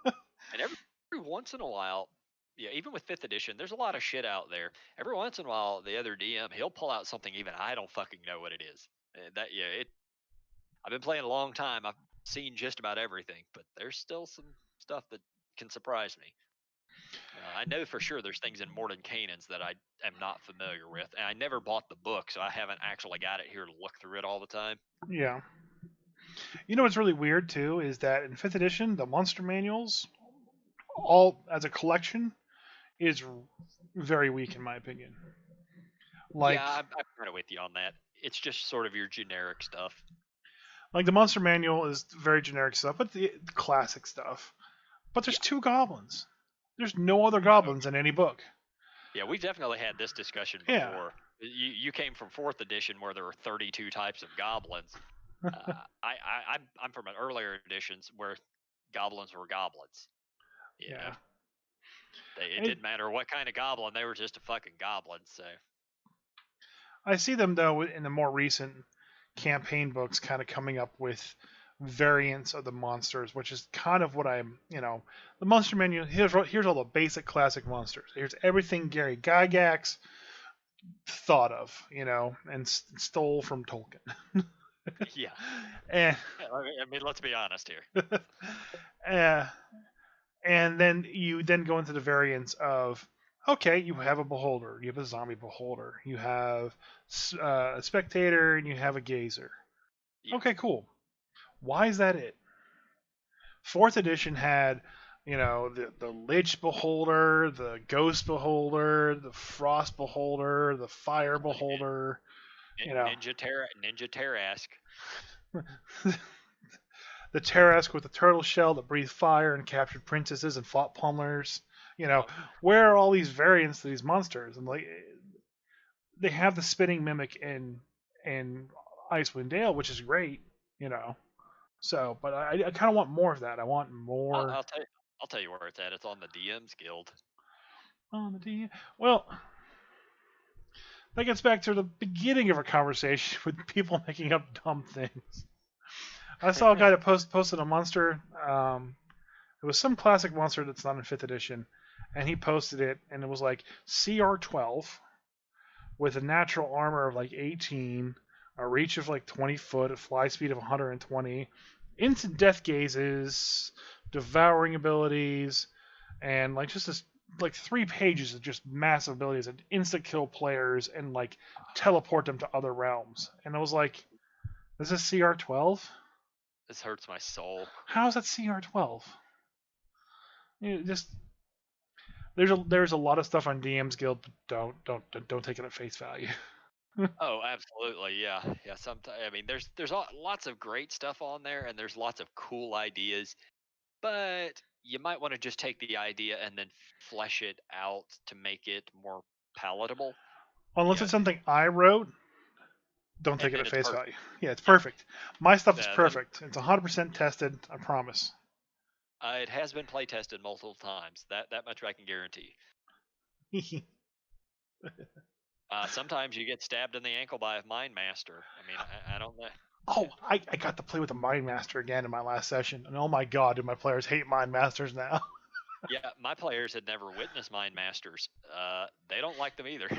And every once in a while, yeah, even with fifth edition, there's a lot of shit out there. Every once in a while, the other DM, he'll pull out something even I don't fucking know what it is. I've been playing a long time. I've seen just about everything, but there's still some stuff that can surprise me. I know for sure there's things in Mordenkainen's that I am not familiar with, and I never bought the book, so I haven't actually got it here to look through it all the time. Yeah. You know what's really weird too is that in fifth edition, the monster manuals, all as a collection, is very weak in my opinion. Like, yeah, I'm kind of with you on that. It's just sort of your generic stuff. like the monster manual is very generic stuff, but the classic stuff. But there's two goblins. There's no other goblins in any book. Yeah, we've definitely had this discussion before. Yeah. You came from fourth edition where there were 32 types of goblins. I'm from an earlier editions where goblins were goblins. Yeah. It didn't matter what kind of goblin, they were just a fucking goblin. So I see them though in the more recent campaign books kind of coming up with variants of the monsters, which is kind of what I'm, the monster menu. Here's all the basic classic monsters. Here's everything Gary Gygax thought of, and stole from Tolkien. Yeah. And I mean, let's be honest here. And then you go into the variants of, okay, you have a beholder, you have a zombie beholder, you have a spectator, and you have a gazer. Yeah. Okay, cool. Why is that it? Fourth edition had, the Lich Beholder, the Ghost Beholder, the Frost Beholder, the Fire Beholder. Ninja Terrask. The Terrask with the turtle shell that breathed fire and captured princesses and fought pummelers. Where are all these variants to these monsters? And like, they have the spinning mimic in Icewind Dale, which is great. So, but I kind of want more of that. I want more. I'll tell you where it's at. It's on the DM's Guild. On the DM. Well, that gets back to the beginning of our conversation with people making up dumb things. I saw a guy that posted a monster. It was some classic monster that's not in 5th edition, and he posted it, and it was like CR12 with a natural armor of like 18, a reach of like 20 foot, a fly speed of 120, instant death gazes, devouring abilities, and like just this like 3 pages of just massive abilities that instant kill players and like teleport them to other realms. And I was like, is this CR12? This hurts my soul. How is that CR12? Just there's a lot of stuff on DM's Guild. Don't take it at face value. Oh, absolutely, yeah. Sometimes, I mean, there's lots of great stuff on there, and there's lots of cool ideas, but you might want to just take the idea and then flesh it out to make it more palatable. Unless it's something I wrote, don't take it at face value. Yeah, it's perfect. My stuff is perfect. It's 100% tested. I promise. It has been play tested multiple times. That much I can guarantee. Sometimes you get stabbed in the ankle by a Mind Master. I mean, I don't know. Oh, I got to play with a Mind Master again in my last session, and oh my god, do my players hate Mind Masters now. Yeah, my players had never witnessed Mind Masters. They don't like them either.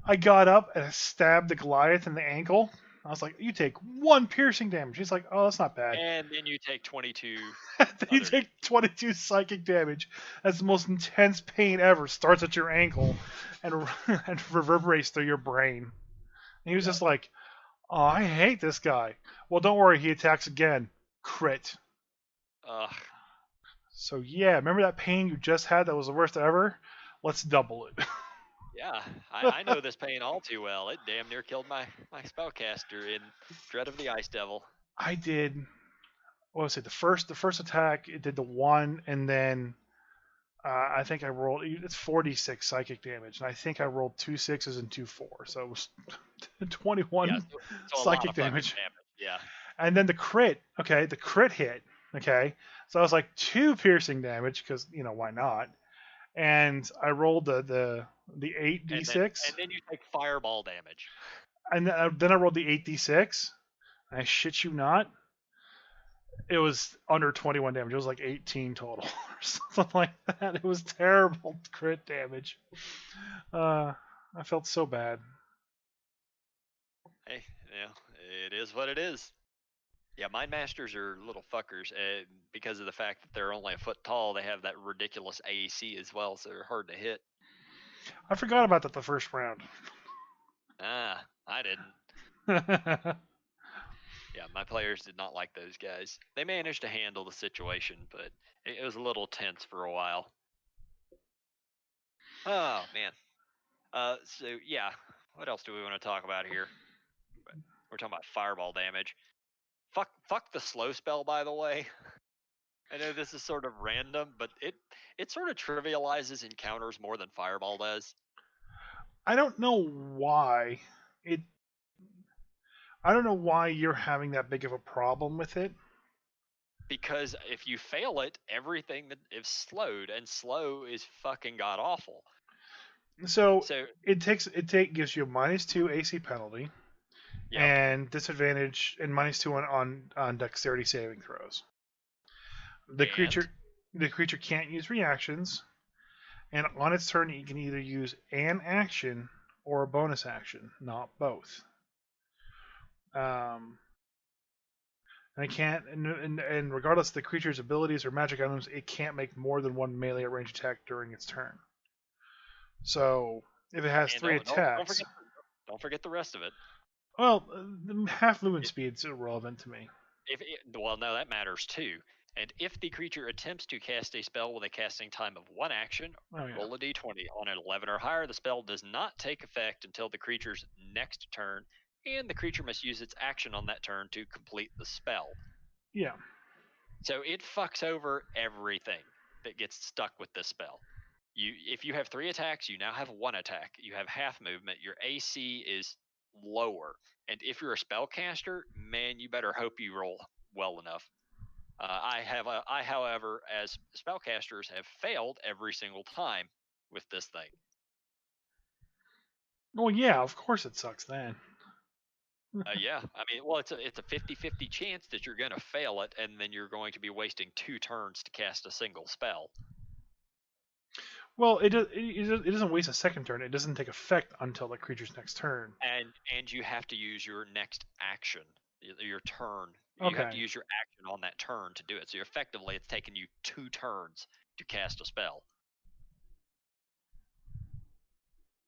I got up and I stabbed the Goliath in the ankle. I was like, you take 1 piercing damage. He's like, oh, that's not bad. And then you take 22. Then you take 22 psychic damage. That's the most intense pain ever. Starts at your ankle and reverberates through your brain. And he was just like, oh, I hate this guy. Well, don't worry. He attacks again. Crit. Ugh. So, yeah, remember that pain you just had that was the worst ever? Let's double it. Yeah, I know this pain all too well. It damn near killed my spellcaster in Dread of the Ice Devil. I did. What was it? The first attack, it did the 1, and then I think I rolled. It's 46 psychic damage, and I think I rolled 2 6s and 2 4s, so it was Yeah, 21 so a lot psychic of fucking damage. damage. Yeah. And then the crit. Okay, the crit hit. Okay, so I was like 2 piercing damage because why not? And I rolled the 8d6, And then you take fireball damage. and then I rolled the 8d6. I shit you not, it was under 21 damage. It was like 18 total or something like that. It was terrible crit damage. I felt so bad. Hey, it is what it is. Yeah, Mind Masters are little fuckers, and because of the fact that they're only a foot tall, they have that ridiculous AAC as well, so they're hard to hit. I forgot about that the first round. Ah, I didn't. Yeah, my players did not like those guys. They managed to handle the situation, but it was a little tense for a while. Oh man. So yeah, what else do we want to talk about here? We're talking about fireball damage. Fuck the slow spell, by the way. I know this is sort of random, but it sort of trivializes encounters more than fireball does. I don't know why it. I don't know why you're having that big of a problem with it. Because if you fail it, everything that is slowed, and slow is fucking god awful. So So it gives you a -2 AC penalty, yep. and disadvantage and -2 on dexterity saving throws. The creature can't use reactions, and on its turn it can either use an action or a bonus action, not both. And it can't, and regardless of the creature's abilities or magic items, it can't make more than one melee range attack during its turn. So if it has And 3 attacks, don't forget the rest of it. well, half movement speed's irrelevant to me. Well, no, that matters too. And if the creature attempts to cast a spell with a casting time of 1 action, roll a d20. On an 11 or higher, the spell does not take effect until the creature's next turn, and the creature must use its action on that turn to complete the spell. Yeah. So it fucks over everything that gets stuck with this spell. If you have 3 attacks, you now have 1 attack. You have half movement. Your AC is lower. And if you're a spellcaster, man, you better hope you roll well enough. I, however, as spellcasters, have failed every single time with this thing. Well, yeah, of course it sucks then. Yeah, I mean, well, it's a 50-50 chance that you're going to fail it, and then you're going to be wasting 2 turns to cast a single spell. Well, it doesn't waste a second turn. It doesn't take effect until the creature's next turn. And you have to use your next action, your turn. Okay. You have to use your action on that turn to do it. So effectively, it's taking you 2 turns to cast a spell.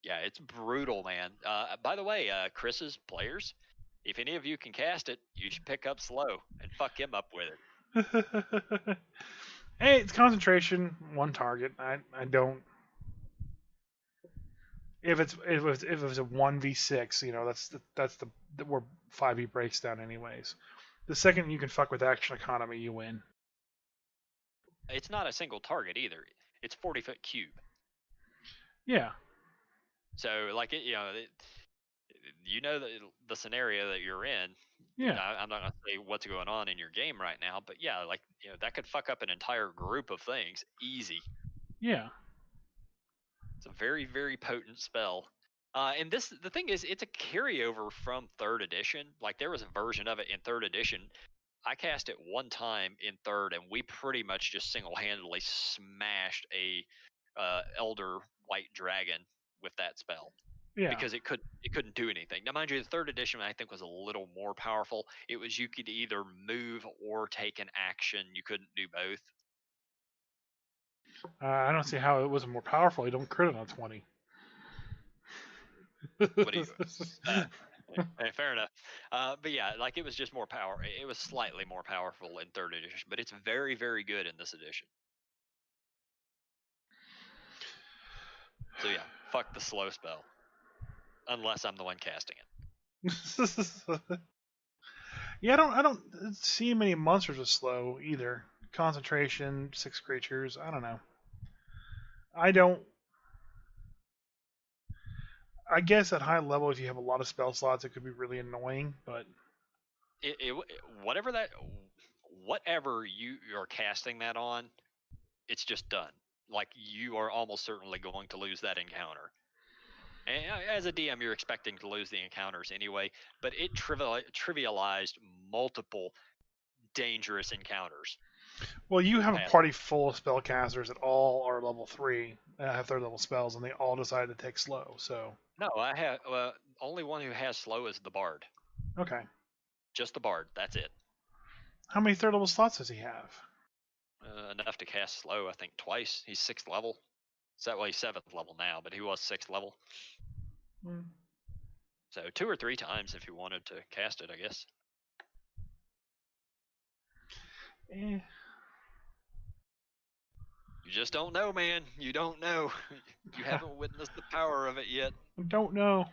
Yeah, it's brutal, man. By the way, Chris's players, if any of you can cast it, you should pick up slow and fuck him up with it. Hey, it's concentration, 1 target. I don't. If it's a 1v6, that's the where 5e breaks down anyways. The second you can fuck with action economy, you win. It's not a single target either. It's 40-foot cube. Yeah. So like the scenario that you're in. Yeah. I'm not gonna say what's going on in your game right now, but yeah, like that could fuck up an entire group of things easy. Yeah. It's a very, very potent spell. And the thing is, it's a carryover from 3rd edition. Like there was a version of it in 3rd edition. I cast it 1 time in 3rd, and we pretty much just single-handedly smashed a elder white dragon with that spell. Yeah. Because it couldn't do anything. Now, mind you, the 3rd edition I think was a little more powerful. It was you could either move or take an action. You couldn't do both. I don't see how it was more powerful. You don't crit it on 20. What do you? Fair enough. But yeah, like it was just more power. It was slightly more powerful in 3rd edition, but it's very, very good in this edition. So yeah, fuck the slow spell. Unless I'm the one casting it. Yeah, I don't see many monsters with slow either. Concentration, 6 creatures. I don't know. I don't. I guess at high level, if you have a lot of spell slots, it could be really annoying. But Whatever you're casting that on, it's just done. Like you are almost certainly going to lose that encounter. And as a DM, you're expecting to lose the encounters anyway, but it trivialized multiple dangerous encounters. well, you have a party full of spellcasters that all are level 3 and have 3rd level spells, and they all decided to take slow. So no, I have only one who has slow is the bard. okay, just the bard. That's it. How many 3rd level slots does he have? Enough to cast slow, I think, twice. He's 6th level. So that way he's 7th level now, but he was 6th level. So 2 or 3 times if you wanted to cast it, I guess. You just don't know, man. You don't know. You haven't witnessed the power of it yet. I don't know.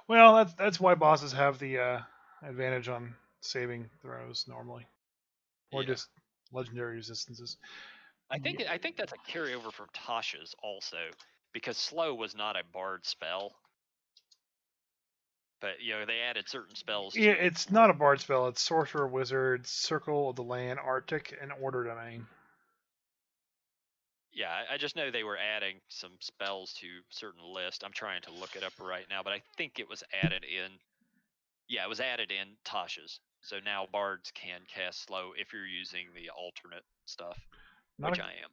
Well, that's why bosses have the advantage on saving throws normally, or just legendary resistances. I think that's a carryover from Tasha's also, because slow was not a bard spell. But they added certain spells. Yeah, it's not a bard spell. It's sorcerer, wizard, circle of the land, Arctic, and order domain. Yeah, I just know they were adding some spells to certain lists. I'm trying to look it up right now, but I think it was added in. Yeah, it was added in Tasha's. So now bards can cast slow if you're using the alternate stuff, which I am.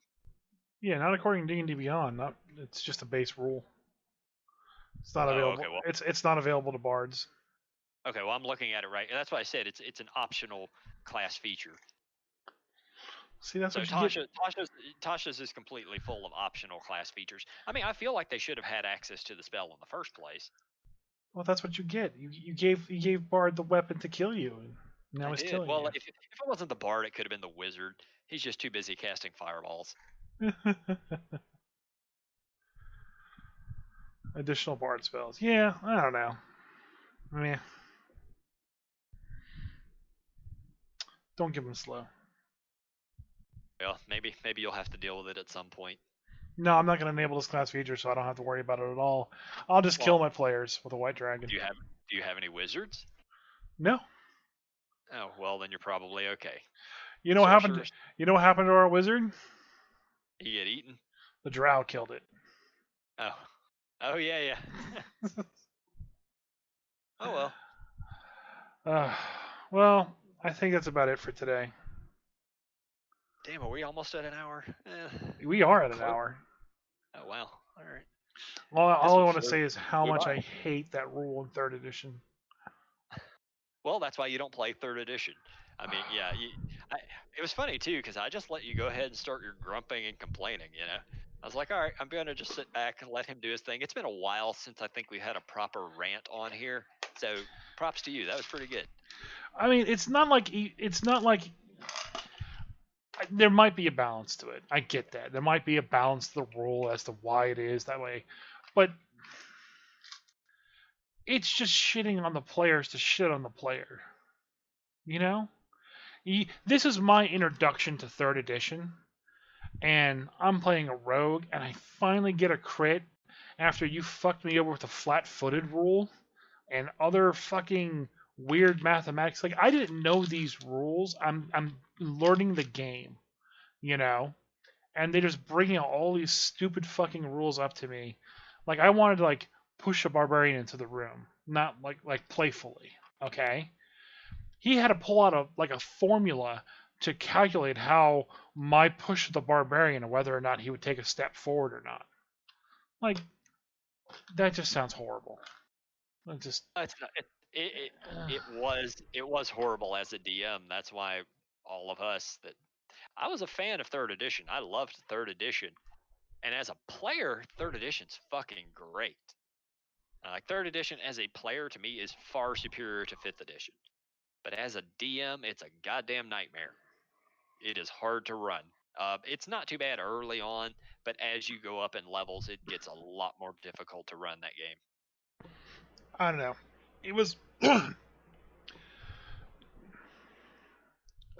Yeah, not according to D&D Beyond. It's just a base rule. It's not available. Okay, well, it's not available to bards. Okay, well I'm looking at it right. That's why I said it's an optional class feature. See, that's so what you Tasha's is completely full of optional class features. I mean, I feel like they should have had access to the spell in the first place. Well, that's what you get. You gave Bard the weapon to kill you, and now he's killing you. Well, if it wasn't the Bard, it could have been the Wizard. He's just too busy casting fireballs. Additional Bard spells. Yeah, I don't know. Don't give him slow. Well, maybe you'll have to deal with it at some point. No, I'm not going to enable this class feature, so I don't have to worry about it at all. I'll just kill my players with a white dragon. Do you have any wizards? No. Oh well, then you're probably okay. You know what happened? You know what happened to our wizard? He get eaten. The drow killed it. Oh yeah. Oh well. Well, I think that's about it for today. Damn, are we almost at an hour? We are at an hour. Oh wow! All right. All I want to say is how much I hate that rule in 3rd edition. Well, that's why you don't play 3rd edition. I mean, yeah, it was funny too because I just let you go ahead and start your grumping and complaining. I was like, all right, I'm gonna just sit back and let him do his thing. It's been a while since I think we had a proper rant on here, so props to you. That was pretty good. I mean, it's not like there might be a balance to it. I get that. There might be a balance to the rule as to why it is that way. But it's just shitting on the players to shit on the player. This is my introduction to 3rd edition. And I'm playing a rogue, and I finally get a crit after you fucked me over with the flat-footed rule and other fucking weird mathematics. Like, I didn't know these rules. I'm learning the game, and they just bring out all these stupid fucking rules up to me. Like, I wanted to push a barbarian into the room, not like playfully. Okay, he had to pull out a formula to calculate how my push the barbarian and whether or not he would take a step forward or not. That just sounds horrible. It was horrible as a DM. That's why all of us I was a fan of 3rd edition. I loved 3rd edition, and as a player, 3rd edition's fucking great. 3rd edition as a player to me is far superior to 5th edition, but as a DM, it's a goddamn nightmare. It is hard to run. It's not too bad early on, but as you go up in levels, it gets a lot more difficult to run that game. I don't know. It was.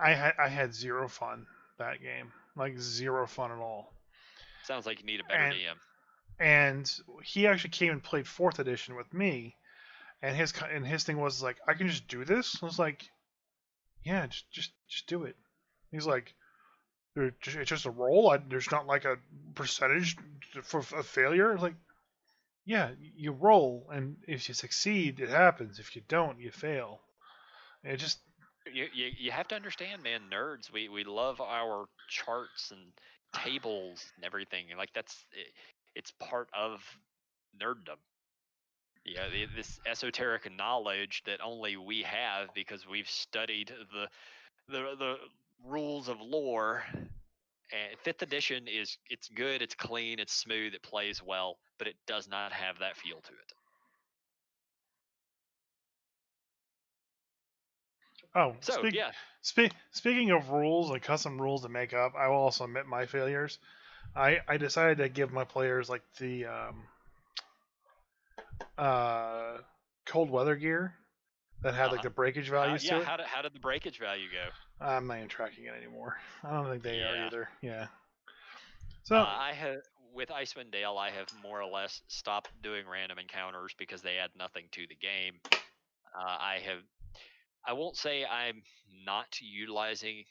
I had zero fun that game, like zero fun at all. Sounds like you need a better And DM. and he actually came and played fourth edition with me, and his thing was like, I can just do this. I was like, yeah, just do it. He's like, it's just a roll. There's not like a percentage for a failure. Like, yeah, you roll, and if you succeed, it happens. If you don't, you fail. And it just You have to understand, man. Nerds, we love our charts and tables and everything. Like it's part of nerddom. Yeah, this esoteric knowledge that only we have because we've studied the rules of lore. And fifth edition it's good, it's clean, it's smooth, it plays well, but it does not have that feel to it. oh, So yeah, speaking of rules, like custom rules to make up, I will also admit my failures. I decided to give my players like the uh, cold weather gear that had like the breakage values to it. How did the breakage value go? I'm not even tracking it anymore. I don't think they are Yeah. either. Yeah. So I have with Icewind Dale, I have more or less stopped doing random encounters because they add nothing to the game. I won't say I'm not utilizing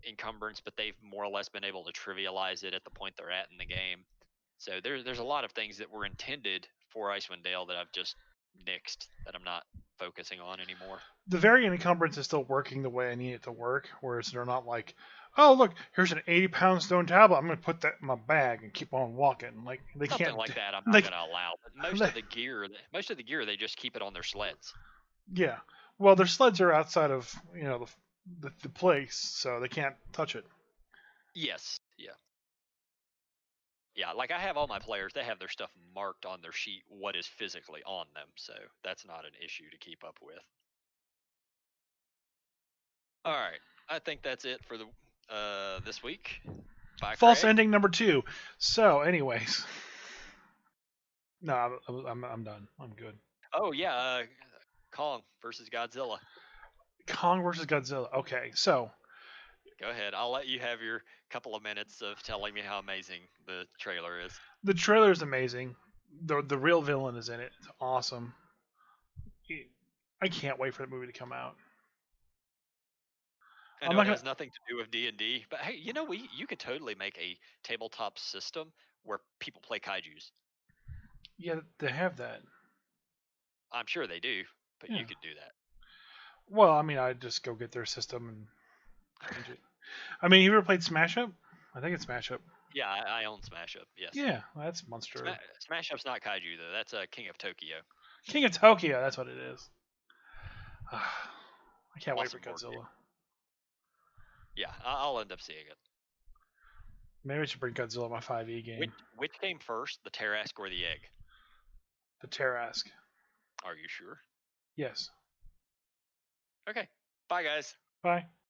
encumbrance, but they've more or less been able to trivialize it at the point they're at in the game. So there's a lot of things that were intended for Icewind Dale that I've just nixed, that I'm not focusing on anymore. the variant encumbrance is still working the way I need it to work, whereas they're not like, oh look, here's an 80-pound stone tablet. I'm gonna put that in my bag and keep on walking. Like they Something can't like that I'm not like, going to allow. But most of the gear they just keep it on their sleds. yeah. Well, their sleds are outside of the place, so they can't touch it. Yes, yeah. Yeah, like I have all my players, they have their stuff marked on their sheet what is physically on them, so that's not an issue to keep up with. All right, I think that's it for the this week. Bye, False Craig. ending number 2. So, anyways, no, I'm done. I'm good. Oh yeah, Kong versus Godzilla. Kong versus Godzilla. Okay, so Go ahead. I'll let you have your couple of minutes of telling me how amazing the trailer is. the trailer is amazing. The real villain is in it. It's awesome. I can't wait for the movie to come out. I know it has nothing to do with D&D, but hey, you could totally make a tabletop system where people play kaijus. Yeah, they have that. I'm sure they do, but Yeah. you could do that. Well, I mean, I'd just go get their system and change it. I mean, you ever played Smash Up? I think it's Smash Up. Yeah, I own Smash Up. Yes. Yeah, that's monster. Smash Up's not kaiju though. That's King of Tokyo. King of Tokyo. That's what it is. I can't wait for Godzilla. Yeah, I'll end up seeing it. Maybe I should bring Godzilla my 5e game. Which came first, the Terrask or the egg? The Terrask. Are you sure? Yes. Okay. Bye, guys. Bye.